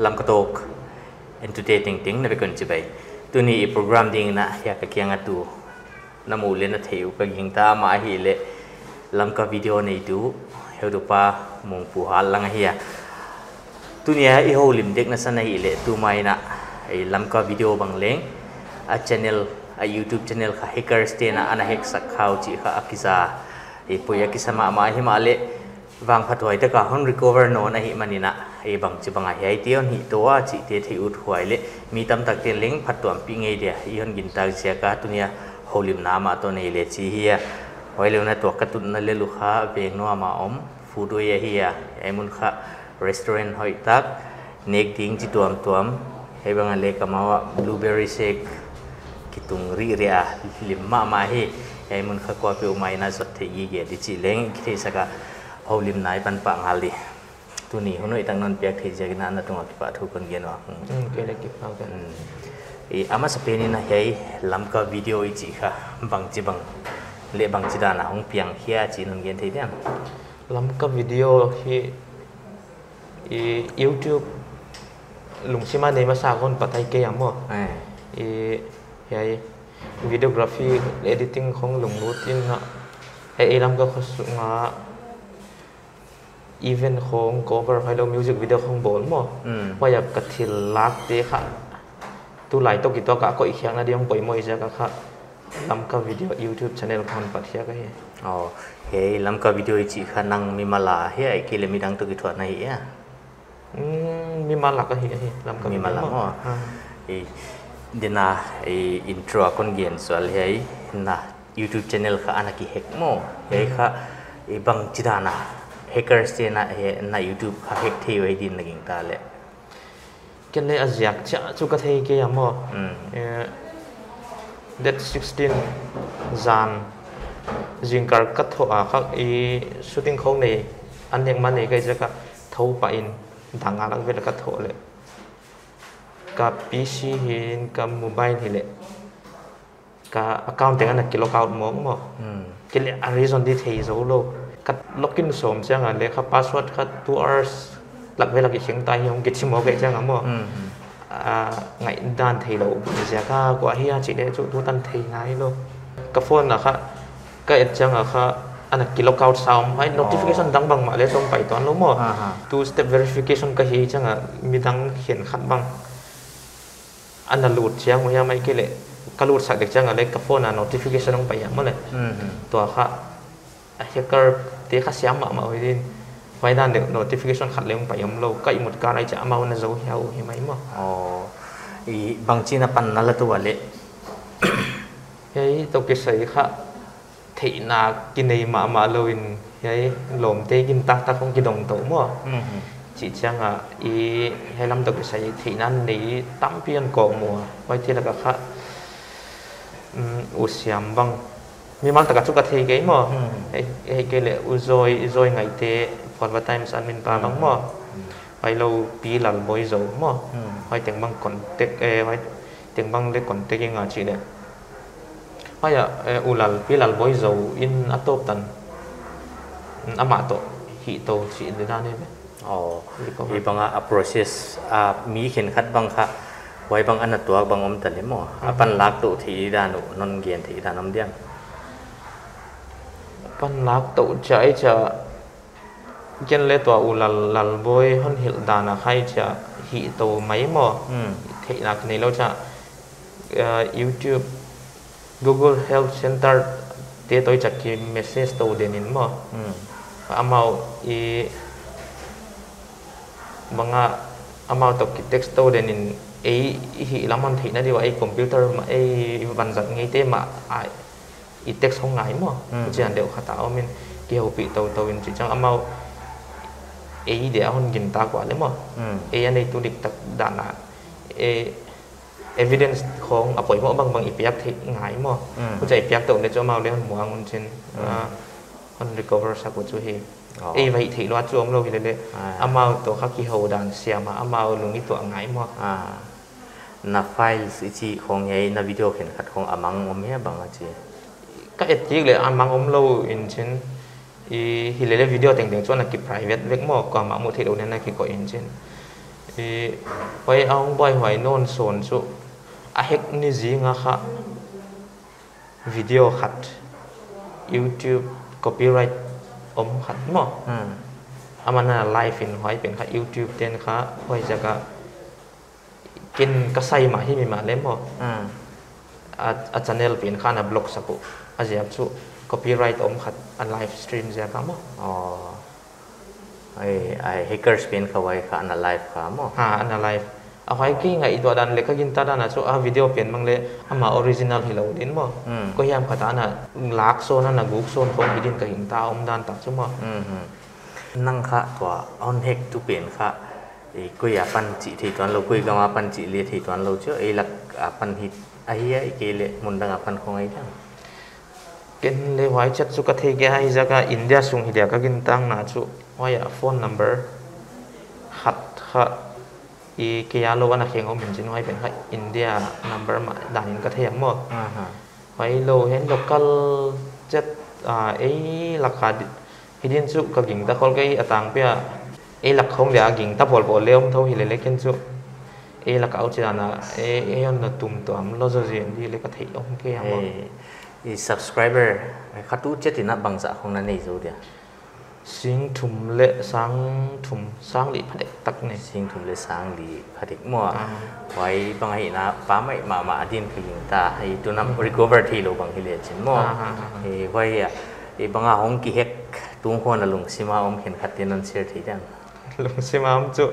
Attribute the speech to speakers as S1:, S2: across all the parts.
S1: lam katok entertaining ting na bekon chibai tuni program ding na ya ka kyang atu namule na theu ka gingta ma hi le lam ka video nei tu heu pa mong pu hal lang hi tuni i ho lim dek na sana hi le tu mai na ai lam ka video bang leng a channel a YouTube channel kha hackers te na ana hack sak khau chi kha akiza e poya kisama ma hi ma le wang phatoi ta ka hon recover no na hi manina e bang chi banga hi tion hi to a chi te thi ut huai le mi tam tak te leng phatwam pi ngei dia i hon gin ta sia ka tunia holim na ma to nei le chi hi hoi le na to ka tun na le lu kha ve no ma om food we hi ai mun kha restaurant hoi tak nek ding chi tuam he banga le ka ma blueberry shake kitung ri ria limma ma hi ai mun kha ko pe mai na sot the yi ge di chi leng ki saka holim nai ban pa ngali tuni honoi tang non pek the je na na tung ki pa thu kon gen wa
S2: ke le ki pa kan
S1: e ama sa pe ni na hei lam ka video i chi kha bang chi bang le bang chi da na hong piang hia chi non gen the diam
S2: lam ka video hi YouTube lung sima nei ma sa kon patai ke yam mo hei videography editing khong lung rutin na hei lam ka khosu nga event khong cover hello music video khong bol mo wa ya ka thil lak te kha tu lai to ki to ka ko i khyang na diong poi moi ja ka kha lam ka video YouTube channel khon pathia ka he
S1: he lam ka video i chi kha nang mi mala he ai ki le mi dang to ki thwa na hi ya
S2: mi mala ka hi lam ka
S1: mi mala mo dina intro kon gen sol hei na YouTube channel kha anaki hack mo hei kha bang chidana hackers te na YouTube kha hack thei wei din laging ta le
S2: ken le azyak cha chu ka thei ke yamo that 16 zan jingkar ka tho a kha shooting khong nei an nek man nei kai ja ka tho pa in danga lang ve ka tho le ka PC hin ka mobile hi le ka account te ana kilo account mo ke le a reason di thei zo lo ka login som chang a le kha password kha 2 hours lak ve lak khing tai hong ke chimo ke chang mo ngai dan thei lo ja ka kwa hi a chi le chu tu tan thei ngai lo ka phone na kha ka et chang a kha ana kilo account sound hai notification dang bang ma le tong pai ton lo mo two step verification ka hi chang a mi dang hian khat bang ana lut chiang mo ya mai ke le ka lut sak dek chang a le ka phone a notification ong pai ya mo le to kha hacker te kha siam ma oi din vai dan de notification khat le ong pai am lo kai mut ka rai cha ma na zo hiao hi mai mo
S1: i bang chi na pan na la tu le
S2: hei to ke sai kha thei na ki nei ma lo in hei lom te kin tak tak ong ki dong to mo chỉ chăng hay làm được cái sai thì nan ní tắm pian cổ mùa quay thì là cả u xiêm băng mi mang tất cả chúng ta thấy cái mà hay cái lệ u rồi ngày thế còn vào time san min pa băng mà hay lâu pi là bôi dầu mà hay tiếng băng còn tết hay tiếng băng để còn tết cái ngà chỉ đấy hay u là pi là bôi dầu in atop tần amato hi to chỉ để ra nên
S1: i banga a process mi khen khat bang kha wai bang an tua bang om tale mo apan lak tu thi da nu non gen thi da nam diam
S2: pan lak tu chai cha gen le to u lal boy hon hil da na khai cha hi to mai mo thi nak nei lo cha YouTube Google Health Center te toi cha ki message to denin mo amau mga amount of text to then in hi laman thi na diwa computer ma ban zat ngai te ma text không ngai mo jan deu khata min ki ho pi to in chi chang amount de hon gin ta kwa le mo anei tu dik tak dana evidence khong apoi mo bang ipiak thi ngai mo ku chai piak to le cho mau le hon muang un chin hon recover sa ku chu hi vậy thì loa chuông lâu thì đấy amau to khắc ki hầu đàn xe mà amau lùng ít tuổi ngái mà
S1: na file chỉ không nhảy na video khen khát không amang om he bang chi
S2: các et chỉ là amang om lâu in trên hi le video teng teng chuan na ki private vek mo ko ma mu thei lo ne na ki ko in chen ไว้เอาบ่อยหอยโน่นส่วนสุอาเฮกนี่จีงะค่ะวิดีโอขัด YouTube copyright ขัดมั้งอามันน่ะไลฟ์ฟินหอยเป็นค่ะ YouTube เต็นค่ะหอยจะก็กินก็ใส่มาที่มีมาเล่มมั้งอาจารย์เนลเป็นค่ะนะบล็อกสักปุ๊อาจจะสุ copyright ขัดอันไลฟ์สตรีมจะค่ะมั้ง
S1: ไอ้hackers เป็นเขาไว้ค่ะอันไลฟ์ค่ะมั้ง
S2: อันไลฟ์เอาไว้กี่ไงอีตัวดันเล็กก็กินตาดันนะสุวิดีโอเป็นบางเลยมาออริจินัลที่เราดินมั้งก็ยามขัดอันน่ะลักโซนน่ะกุกโซนของดินก็หินตาดันตักใช่มั้ง
S1: นั่งค่ะตัวออนเฮกตุเป็นค่ะก็อยากปันจิที่ตอนเราคุยกันมาปันจิเลียที่ตอนเราเจอหลักปันหิตไอ้เกลมุนดังปันของไอ้ทั้ง
S2: กินเลยไว้จัดสุขเทกให้จากอินเดียส่งฮิเดียก็กินตั้งนะสุไว้โฟนนัมเบอร์ขัดค่ะเกียร์โลวันเขียงเขาเหมือนจินไว้เป็นค่ะอินเดียนัมเบอร์มาด่านก็เทียมมั้งไว้โลเห็น local จัดราคาฮิเดียนสุก็กินตะคนก็ต่างเปียหลักของเดียกินตะพอลเลี้ยมเท่าฮิเลเล็กกินสุหลักเอาจานะยันนตุ่มตัวมันเราจะเรียนที่เล็กก็เทียมเกียร์มั้ง
S1: subscriber เขาตู้เจ็ดที่นับบางจากของนั่นเองสุดเดีย
S2: สิงถุมเละสังถุมสังหลีพัดเด็กตักเนี่ย
S1: สิงถุมเละสังหลีพัดเด็กมั่วไว้บางทีนะป้าไม่มาดินคือยิงตาให้ตัวน้ำ recover ที่เราบางทีเลยจินมั่วไว้บางห้องกี่เฮกตุ้งคนละลุงซิมาเห็นขัดเตียนนั่นเสียทีเดียว
S2: ลุงซิมาจุ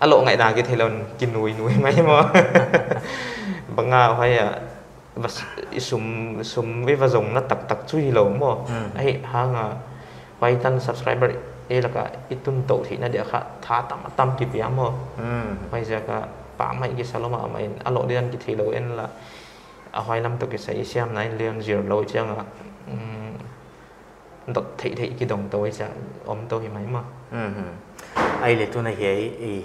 S2: อารมณ์ไงด่ากี่ทีเรากินนุยไหมมั่วบางไว้สุ่มวิวาจงนัดตักช่วยเรามั่วไอ้ห่างไว้ท่าน subscriber แล้วก็ตุนโตที่นั่นเดี๋ยวค่ะท้าตั้มกี่ปีมั่วไว้จะก็ป้าไม่กี่สโลมาไม่อารมณ์เดือนกี่ทีเราละเอาไว้ลำตัวกี่ใส่เสียมไหนเรียนเจียวเราเจ้าดอกthị cái đồng tôi sẽ tôi thì mấy mà
S1: ai lệ tu này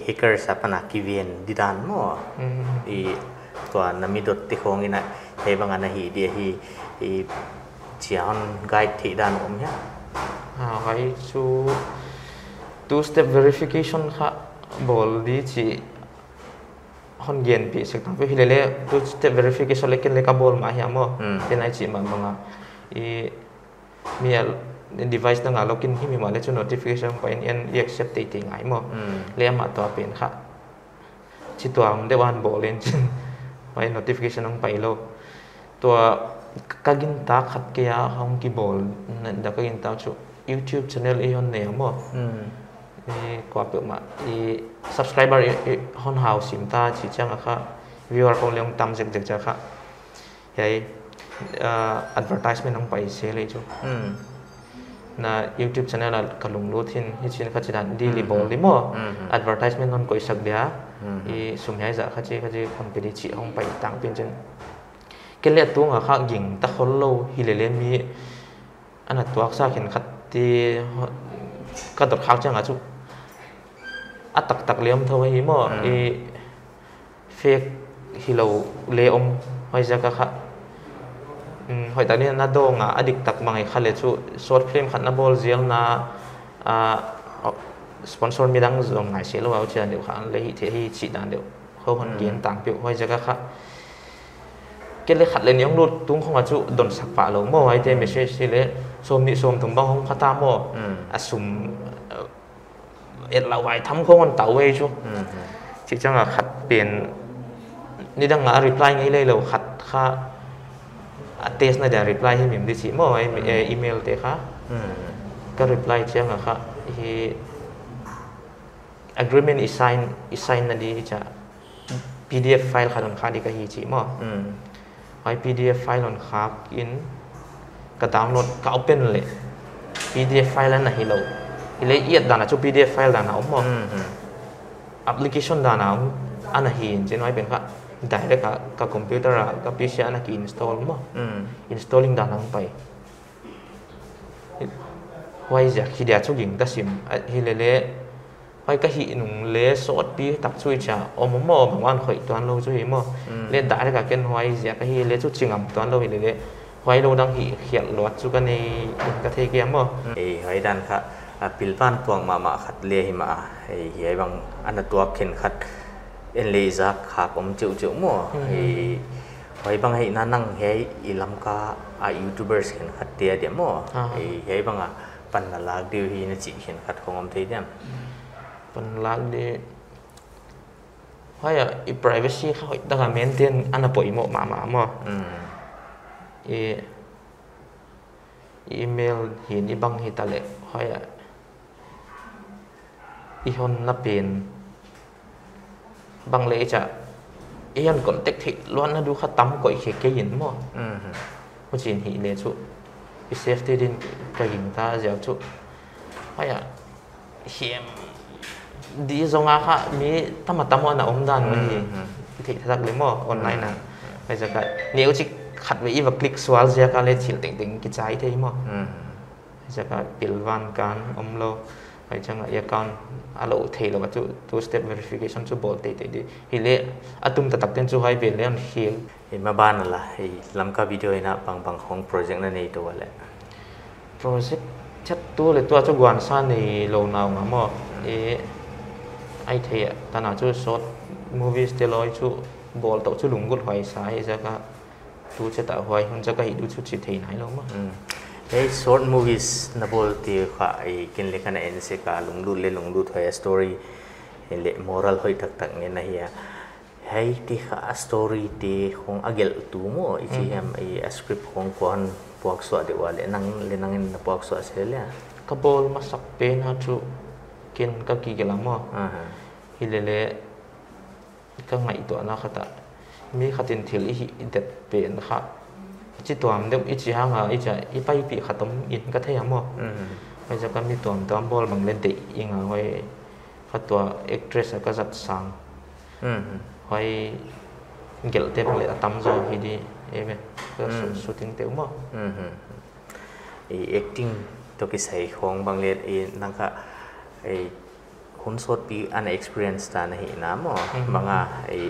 S1: hacker sa pana kivian di dan mo tua nami dot ti khong ina he bang ana hi dia hi chian guide thị dan ya
S2: hai su two step verification kha bol di chi hon gen pi sek tang pe hi le two step verification lekin le ka bol ma hi mo te nai chi ma banga mi device na nga login hi mi ma le chu notification pa in accept te ngai mo le ma to pen kha chi tuang de wan bo len chin pa notification ang pai lo to kagin ta khat ke ya hong ki bol da kagin ta chu YouTube channel e hon ne mo kwa pe ma subscriber hon house sim ta chi chang kha viewer ko leong tam jek jek cha kha yai advertisement ang pai se le chu na YouTube channel al kalung luthin hi chin kha chidan daily bol limo advertisement non koi sak dia sumyai za kha chi company chi hong pai tang pin chen kele tu nga kha ging ta khol lo hi le mi ana tuak sa khin khat ti ka dot khak chang a chu tak liam tho hi mo fake hi lo le hoi za ka kha hoi ta ni na do nga adik tak mangai khale chu short film khat na bol zial na sponsor mi dang zong ngai se lo au chan deu kha le hi the hi chi dan deu ho hon gen tang pi hoi ja ka kha ke le khat le nyong lut tung khong a chu don sak pa lo mo ai te message si le som ni som thum bang hong khata mo asum et la wai tham khong on tau we chu chi chang a khat pen ni dang a reply ngai le lo khat kha test na dia reply hi mim di chi mo email te kha ka reply chang a kha hi agreement is sign na di cha pdf file kha don kha di ka hi chi mo ai pdf file on kha in ka download ka open le pdf file na hi lo ile iat dana chu pdf file dana mo application dana ana hi chin ai ben kha direct ka computer ka pc ana ki install mo installing dana pai wai ja khi dia chu ging ta sim hi le hoi ka hi nung le sot pi tak chui cha mo bangwan khoi tuan lo chu hi mo le direct ka ken hoi ja ka hi le chu chingam tuan lo hi le hoi lo dang hi khial lot chu ka nei ka the ke mo
S1: hoi dan kha ปิลวันตัวมาขัดเลี้ยมาไอ้เหี้ยบางอันตัวเข็นขัดเอ็นเลซักขาผมจิ๋วมั่วไอ้บางให้นั่งเฮ้ยอีลำกายูทูบเบอร์เข็นขัดเดียเดียมั่วไอ้เฮ้ยบางปันลากเดียวฮีนจิเข็นขัดของผมทีเดียม
S2: ปันลากเดียเพราะอี privacy เขาตั้งแต่ maintain อันนั้นปล่อยมั่วมามั่วอีเมลเห็นอีบังฮิตาเล่เพราะอีคนนับเป็นบางเลยจะอีอันก่อนเทคนิคล้วนนะดูข้าตั้มก่อยเขกยินมั่วผู้จีนหิเลชุอีเซฟตี้ดินก็ยิงตาเจ้าชุเพราะเขียมดีจงอาค่ะมีตั้มมาตั้มวันน่ะอมด้านมันที่ที่ทักเลยมั่วออนไลน์นะไปจะกันเนี่ยอุจิขัดไว้อีว่าคลิกสวาลเจ้ากันเลยถิ่นติงกิจใจที่มั่วจะกันปิลวันกันอมโลไปจังไอ้การอาลูเทลว่าจู two step verification จูบอลเตะดิฮิเล่อาตุ้มตัดเต็มจูให้เป็นเรื่องฮิล
S1: เห็นมาบ้านนั่นแหละไอ้ลำกับวิดีโอนะบางของโปรเจกต์นั่นเองตัวแหละ
S2: โปรเจกต์ชัดตัวเลยตัวจูกวนซ่าในโลนาวงามอ่ะไอ้เทียตอนนั้นจูช็อตมูวี่สเตลอยจูบอลตัวจูหลงกุดหอยสายจะก็ดูจะต่อหอยมันจะก็หิดูชุดจิตที่ไหนแล้วมั้ง
S1: ไอ้ short movies นับว่าที่ข้าไอ้กินเล็กนั่นเองสิการลงดูถอย story เห็นเละ moral หอยตักเนี่ยนะเฮียไอ้ที่ข้า story ที่ของอเกลตัวมั้งอีที่เห็นไอ้ script ของคนพวกสวดเดี๋ยวเล่นนั่งพวกสวดเสร็จแล้ว
S2: ก็บอลมาสักเป็นฮะจูกินก็กี่กลัมมั้งฮิเลเล่ก็ไงตัวนั้นข้าแต่มีข้าตินทิลอีเด็ดเป็นข้าจิตตัวมันเดี๋ยวอีจีห่างอีจะอีไปปีขัดต้มอินก็เทียมมั้งไปจะก็มีตัวบอลบางเล่นตียังไงไว้ขัดตัวเอ็กเทรสก็จัดสังไว้เกลเต็มเลยตั้มโจฮีดีเอเมก็สุดทิ้งเต็มมั้ง
S1: ไอ acting ตัวกิจใส่ของบางเล่นไอ้นั่งก็ไอ้คนสดปีอัน experience ตาในหินน้ำมั้งบาง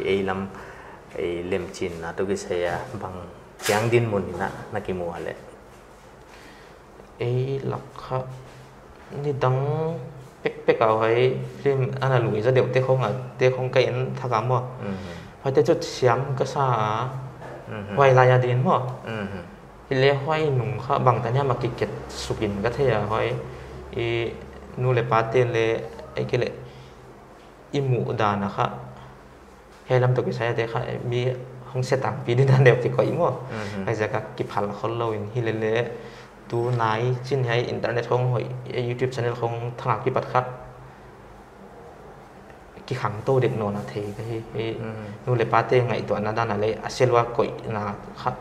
S1: ไอ้ลำไอ้เล่มจินนะตัวกิจใส่บางยังดินมุนนะนักกิมัวเลย
S2: หลักค่ะนี่ดังเป๊กเอาไว้ฟิล์มอันนั้นหลุยจะเดี๋ยวเตะของไก่อันทักมั้งพอจะจุดเสียมก็ซาไว้ลายดินมั้งที่เลี้ยไว้หนุ่มค่ะบางแต่เนี่ยมากิเก็ตสุกินก็เทียไว้นู่นเลยปาเต้นเลยไอ้กิเลอิมูดานะคะให้ลำตัวกิใช้แต่ค่ะมีห้องเสตังปีนี้นั่นเดียวที่ก็อีมั่วไอ้จะก็กิพันละคนเราอินฮิเลเล่ดูนายชิ้นให้อินเทอร์เน็ตของยูทูบช่องของทางกิปัดครับกิขังโตเด็กนอนนะเทก็ให้นู่นเลยปาเต้ไงตัวนั้นด้านอะไรอาเซลว่าก่อยนะครับ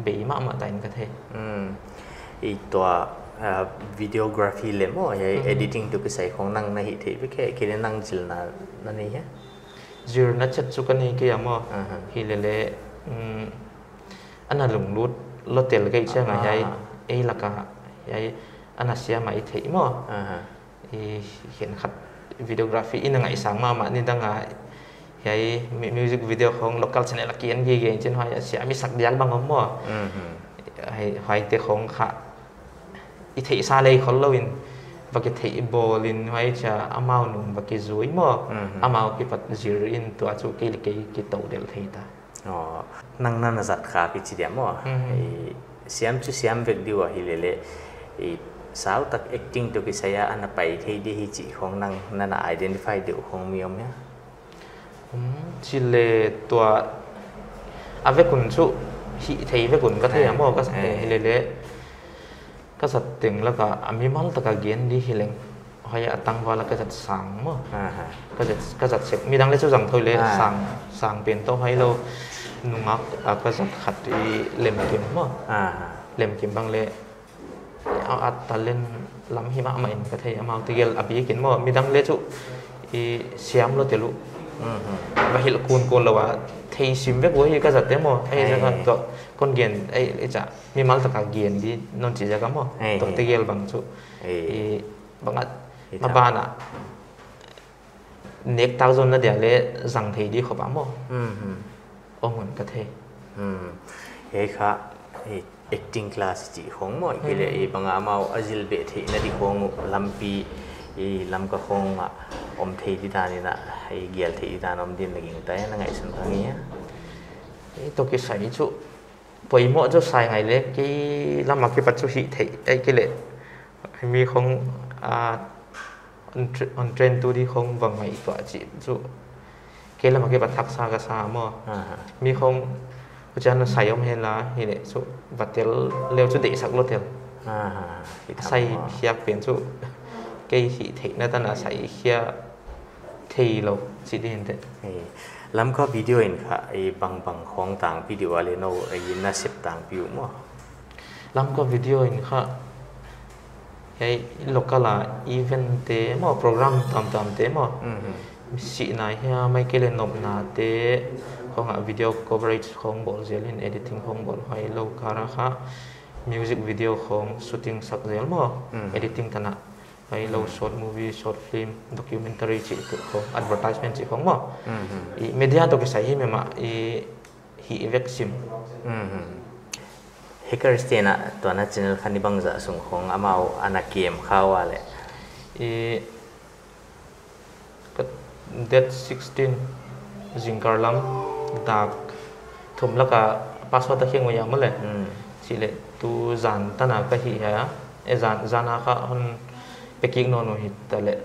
S2: เบย์มากมาแต่อินก็เท
S1: อีตัววิดีโอกราฟีเล่มว่าไอ้ editing ตัวกิใส่ของนั่งในหิที่ไม่แค่แค่นั่งจิลนั่นนี่ฮะ
S2: จูนัดจัดสุกันนี่กี่ยามอ่ะฮิเลเล่อันนั้นหลงรุดรถเตลก็อีกใช่ไหมยัยลักกะยัยอันนั้นเสียมาอีกทีมั้งเห็นขัดวิดีโอกราฟีอินยังไงสั่งมานี่ตั้งไงยัยมิวสิกวิดีโอของ local channel ลักกี้อันยี่เก่งจนหอยเสียมีสักเดียร์บางมั้งให้หอยเตะของข้าอีทีซาเลยคนเราอินบางทีบอลินไว้จะอามาหนุ่มบางทีจุยมั้งอามาคิดว่าจีรินตัวจุกกี่ตัวเดลเทต้า
S1: อ๋อนั่งจัดขาพิจิตรมั้งเสียมเวกดีว่าฮิเลเล่สาวตัก acting ตัวกิsayaอันนั้นไปที่ดีฮิจิของนั่น identify เดี่ยวของมีมั้ย
S2: จิเลตัวอาเวกุนชุฮิเทเวกุนก็เทียมมั้งก็ฮิเลเล่ก็สัตว์ตึงแล้วก็มีมัลตะกะเกียนดีฮิเลงหอยตั้งว่าแล้วก็จัดสั่งมั้งก็จัดเสร็จมีดังเล่สั่งถอยเลยสั่งเป็นโต๊ะให้เรานุ่งอักก็จัดขัดเล่มเกมมั้งเล่มเกมบางเล่เอาอัดตะเล่นลำหิมะใหม่ก็เทียมเอาตีเกลอภิกินมั้งมีดังเล่จุเสียมเราเตลุบางทีเราคูณเราว่าเทียชิมเวกว่าก็จัดเต็มมั้งไอ้จะก็คนเกียนไอ้จะมีมัลตะกะเกียนที่นนจีจะกันมั้งตัวตีเกลบางจุบางอัดมาบ้านอ่ะเน็กตาวจนนั่นเดี๋ยวเล่สั่งทีดีขอบมั้งโอ้เหมือนกระเท
S1: เฮ้ยค่ะ acting class chỉ không mọi cái lệ bằng amau azil bệ thì nó đi không lampi lam ka không thầy đi ta này nè hay gel thầy đi ta om din lagi tay nó ngày sinh tháng nhé
S2: tôi cái sai chú bởi mỗi chỗ sai ngày lệ cái làm mà cái bắt chú hị thầy cái lệ mi không on trend tu đi không bằng ngày tọa chỉ chú cái làm mà cái bắt thắc xa cái xa mà mi không cho nên sai ông hay là thì lệ chú bắt tiêu leo chú để sắc lót tiêu sai khiếp biến chú cái hị thầy nó ta là sai khiếp thì lâu chỉ đến thế
S1: làm có video in cả bằng khoang tàng video ale no na xếp tàng view mà
S2: làm có video in cả cái local event thế mà program tam thế mà sĩ này ha mấy cái lên nộp na thế không video coverage không bộ dễ lên editing không bộ hay lâu cả ha music video không shooting sắc dễ mà editing thằng hay lâu short movie short film documentary chỉ không advertisement chỉ không mà media tôi cái sai mà hi vaccine
S1: hackers thế na tuan na channel khani bang za sung khong amao anakiem khawa le
S2: date 16 Zinkarlam dak thum laka password ta khiang ya male chỉ lệ tu zan ta na ka hi ha zan zana kha hon packing no hit ta lệ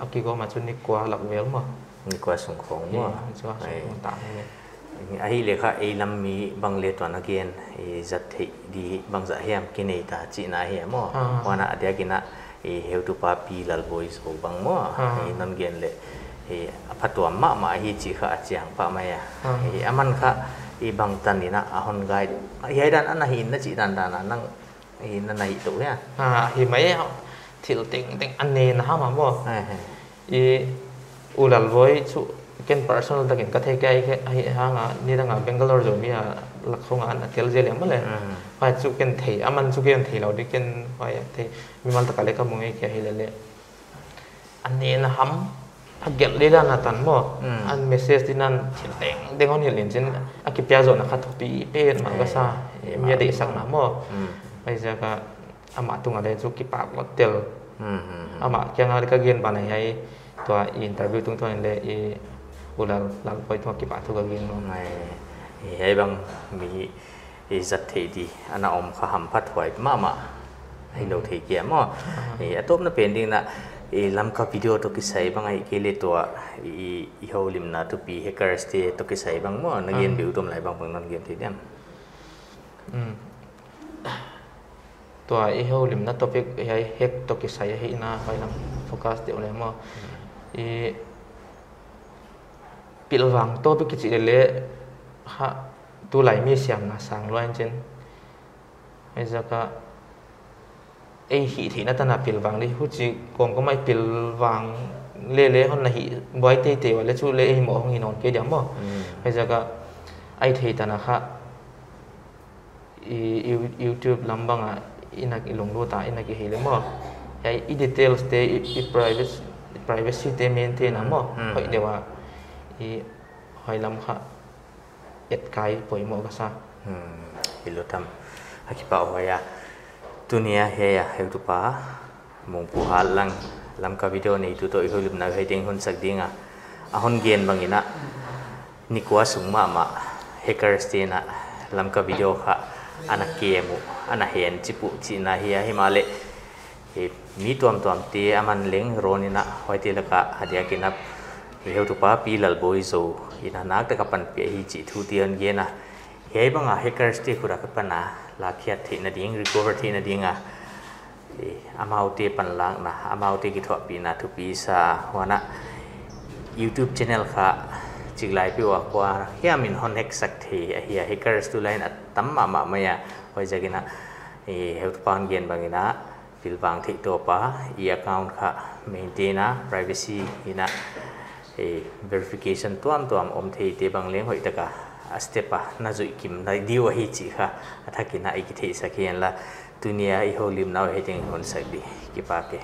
S2: akiko ma chun ni kwa lak vel ma
S1: ni kwa sung khong ma
S2: ta
S1: ai le kha ai lam mi bang le tuan again zat thei di bang za hiam ke nei ta chi na hi mo wana adia kina heu tu pa pi lal boys ho bang mo non gen le apatwa ma hi chi kha chiang pa ma ya aman kha bang tan ni na ahon gai hi dan an hi na chi dan dan nang na nai tu ya
S2: hi mai thil ting an ne na ha ma mo ulal boy chu ken personal ta ken ka thei kai ha nga ni da nga Bangalore zo mi lak khong an tel je le ma le pa chu ken thei aman chu ken thei lo di ken pa ya thei mi mal ta ka le ka mungai ke hi le an ne na ham agel le da na tan mo an message din an thil teng on hi len chen akipya zo na kha thopi pe ma ka sa mi de sak na mo ai ja ka ama tunga le chu ki pa ko tel ama kya nga ka gen ba na hai to interview tung thon le ulal lal poi to ki pa thu ka gen no
S1: mai hai bang mi zat thei di ana om kha ham phat hoi ma hai lo thei kia mo atop na pending na lam ka video to ki sai bang ai ke le to ho lim na to pi hackers te to ki sai bang mo na gen biu tom lai bang non gen thei dem
S2: to ho lim na topic hai hack to ki sai hi na hai lam focus te ole mo pilwang to bi ki le ha tu lai mi siam na sang loan chen ai zaka ai hi thi na ta na pilwang li hu chi kong ko mai pilwang le hon na hi boy te wala chu le hi mo hong hi non ke diam mo ai zaka ai thei ta na kha YouTube lambang inak ilong lo ta inak hi le mo ai details te privacy te maintain na mo hoi dewa hoi lam kha et kai poi mo ka sa
S1: ilo tam hakipa hoya tunia he ya heu tu pa mong pu hal lang lam ka video nei tu to i holim na he ding hon sak dinga a hon gen bangina ni kwa sung ma hackers te na lam ka video kha ana kemu ana hen chipu chi na hi himale mi tuam te aman leng ronina hoite laka hadia kinap heu tu pa pi lal boi zo ina nak ta kapan pe hi chi thu tian ge na he banga hackers te khura ka pana la khiat the na ding recover the na dinga amau te pan lang na amau te ki tho pi na thu pi sa wana YouTube channel kha chiglai pi wa kwa hiamin hon hack sak the hi hackers tu line tam ma ya hoi jagina heu tu pan gen bangina pilbang thi to pa account kha maintain na privacy ina verification tuam om thei te bang leng hoi taka step na zui kim na diwa hi chi kha athakina ai ki thei sakhian la tunia I holim naw heting hon sakdi ki pa ke